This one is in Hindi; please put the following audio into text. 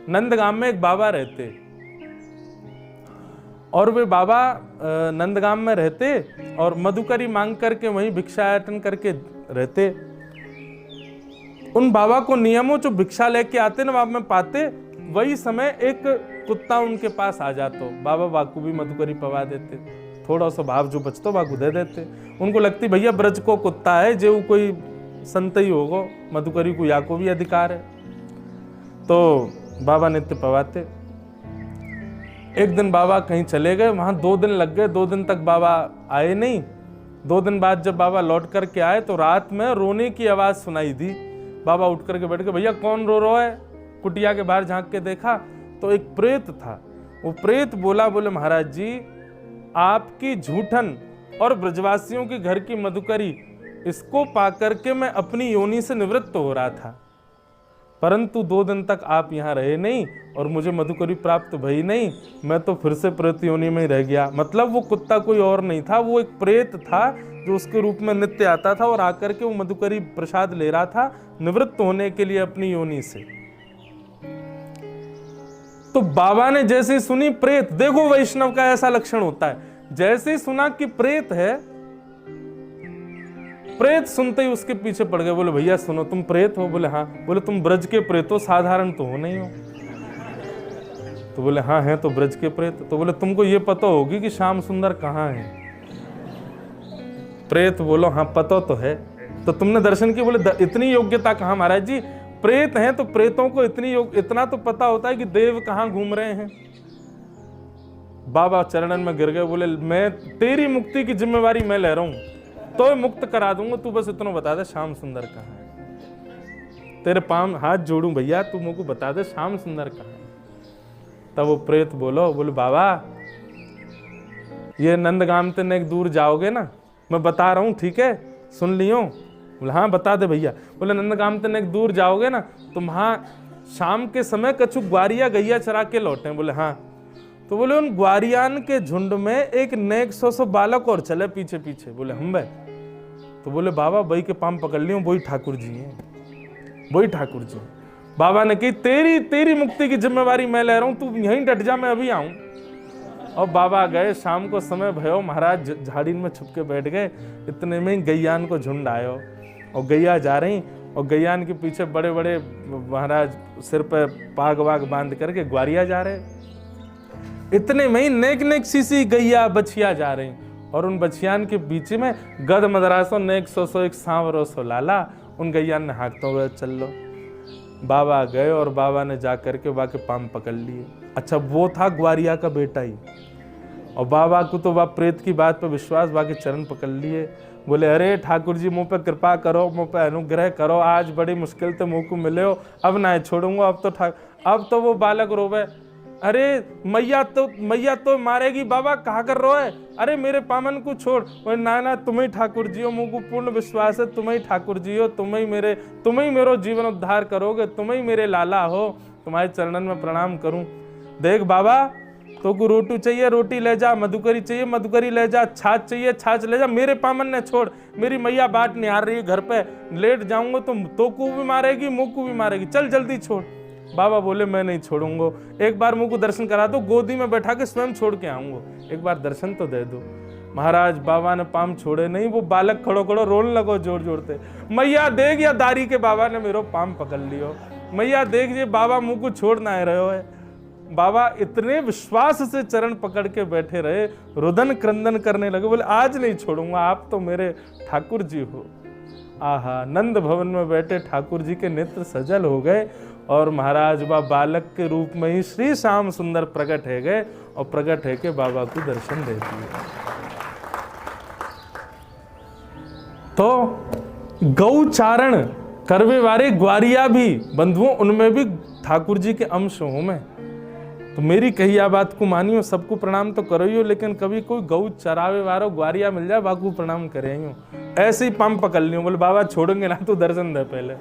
नंदगाम में एक बाबा रहते और वे बाबा नंदगाम में रहते और मधुकरी मांग करके वहीं भिक्षाटन करके रहते। उन बाबा को नियमों जो भिक्षा लेके आते ना, वहां में पाते, वही समय एक कुत्ता उनके पास आ जाता, बाबा बाकू भी मधुकरी पवा देते, थोड़ा सा भाव जो बचता बाकू दे देते। उनको लगती भैया ब्रज को कुत्ता है, जो कोई संत ही होगो, मधुकरी को या को भी अधिकार है। तो बाबा नित्य पवाते। एक दिन बाबा कहीं चले गए, वहां 2 दिन लग गए, 2 दिन तक बाबा आए नहीं। 2 दिन बाद जब बाबा लौट करके आए तो रात में रोने की आवाज सुनाई दी। बाबा उठ करके बैठ गए, भैया कौन रो रहा है? कुटिया के बाहर झांक के देखा तो एक प्रेत था। वो प्रेत बोले महाराज जी, आपकी झूठन और ब्रजवासियों के घर की मधुकरी, इसको पाकर के मैं अपनी योनि से निवृत्त हो रहा था, परंतु 2 दिन तक आप यहाँ रहे नहीं और मुझे मधुकरी प्राप्त भई नहीं, मैं तो फिर से प्रेत योनि में ही रह गया। मतलब वो कुत्ता कोई और नहीं था, वो एक प्रेत था जो उसके रूप में नित्य आता था और आकर के वो मधुकरी प्रसाद ले रहा था निवृत्त होने के लिए अपनी योनि से। तो बाबा ने जैसे ही सुनी प्रेत, देखो वैष्णव का ऐसा लक्षण होता है, जैसे ही सुना कि प्रेत है, प्रेत सुनते ही उसके पीछे पड़ गए। बोले भैया सुनो, तुम प्रेत हो? बोले हाँ। बोले तुम ब्रज के प्रेत हो, साधारण तो हो नहीं हो? तो बोले हाँ है तो ब्रज के प्रेत। तो बोले तुमको ये पता होगी कि श्याम सुंदर कहाँ है? प्रेत बोलो हाँ पता तो है। तो तुमने दर्शन किए? बोले इतनी योग्यता कहाँ महाराज जी, प्रेत हैं तो प्रेतों को इतना तो पता होता है कि देव कहाँ घूम रहे हैं। बाबा चरणन में गिर गए, बोले मैं तेरी मुक्ति की जिम्मेवारी मैं ले रहा हूं, तो मुक्त करा दूंगा, तू बस इतना बता दे श्याम सुंदर कहाँ है। तेरे पांव हाथ जोड़ूं भैया, तू मुझको बता दे श्याम सुंदर कहाँ है। तब वो प्रेत बोले बाबा ये नंदगाम से एक दूर जाओगे ना, मैं बता रहा हूँ ठीक है, सुन लियो? बोले हाँ बता दे भैया। बोले नंदगाम से एक दूर जाओगे ना, तुम वहां शाम के समय कछु ग्वारिया गैया चरा के लौटे? बोले हाँ। तो बोले उन ग्वारियान के झुंड में एक नेक 100 बालक और चले पीछे पीछे। बोले हम भाई? तो बोले बाबा वही के पाम पकड़ लियो, वही ठाकुर जी हैं, वही ठाकुर जी। बाबा ने कही तेरी मुक्ति की जिम्मेवारी मैं ले रहा हूं, तू यहीं डट जा, मैं अभी आऊं। और बाबा गए, शाम को समय भयो, महाराज झाड़ी में छुप के बैठ गए। इतने में ही गैयान को झुंड आयो और गैया जा रही और गैयान के पीछे बड़े बड़े महाराज सिर पर पाग वाग बांध करके ग्वारिया जा रहे। इतने में ही नेक सीसी गैया बछिया जा रही और उन बछियान के बीच में गद मदरासो नेक 100 एक सांवरो सो लाला, उन गैयान ने हाँकते हुए चल लो। बाबा गए और बाबा ने जा करके बाके पाम पकड़ लिए। अच्छा वो था ग्वारिया का बेटा ही, और बाबा को तो वह प्रेत की बात पर विश्वास, बाके चरण पकड़ लिए। बोले अरे ठाकुर जी मुँह पे कृपा करो, मुँह पे अनुग्रह करो, आज बड़ी मुश्किल से मुँह को मिले हो, अब ना छोड़ूंगा। अब तो वो बालक रोवे, अरे मैया तो मारेगी, बाबा कहा कर रहे है? अरे मेरे पामन को छोड़। ना तुम्हें ठाकुर जी हो, मुझको पूर्ण विश्वास है, तुम्हें ठाकुर जी हो, तुम ही मेरो जीवन उद्धार करोगे, तुम ही मेरे लाला हो, तुम्हारे चरणन में प्रणाम करूं। देख बाबा, तो को रोटी चाहिए रोटी ले जा, मधुकरी चाहिए मधुकरी ले जा, छाछ चाहिए छाछ ले जा, मेरे पामन ने छोड़, मेरी मैया बाट निहार रही है घर पे, लेट जाऊंगा तो को भी मारेगी, मुँह को भी मारेगी, चल जल्दी छोड़। बाबा बोले मैं नहीं छोड़ूंगा, एक बार मुझको दर्शन करा दो, गोदी में बैठा के स्वयं छोड़ के आऊंगा, एक बार दर्शन तो दे दो। महाराज बाबा ने पाम छोड़े नहीं, वो बालक खड़ो रोने लगो जोर जोरते, मैया देख या दारी के बाबा ने मेरो पाम पकड़ लियो, मैया देख ये बाबा मुँह को छोड़ ना रहे है। बाबा इतने विश्वास से चरण पकड़ के बैठे रहे, रुदन क्रंदन करने लगे, बोले आज नहीं छोड़ूंगा, आप तो मेरे ठाकुर जी हो। आहा, नंद भवन में बैठे ठाकुर जी के नेत्र सजल हो गए और महाराज बा बालक के रूप में ही श्री श्याम सुंदर प्रकट है गए और प्रकट है के बाबा को दर्शन दे दिए। तो गौचारण करवे वाले ग्वारिया भी बंधुओं, उनमें भी ठाकुर जी के अंश हूं मैं। तो मेरी कही आ बात को मानियो, सबको प्रणाम तो करो ही, लेकिन कभी कोई गौ चरावे वारो ग्वारिया मिल जाए, बाकू प्रणाम करे। ऐसे ही पंप पकड़ लियो, बोले बाबा छोड़ेंगे ना, तू दर्शन दे पहले।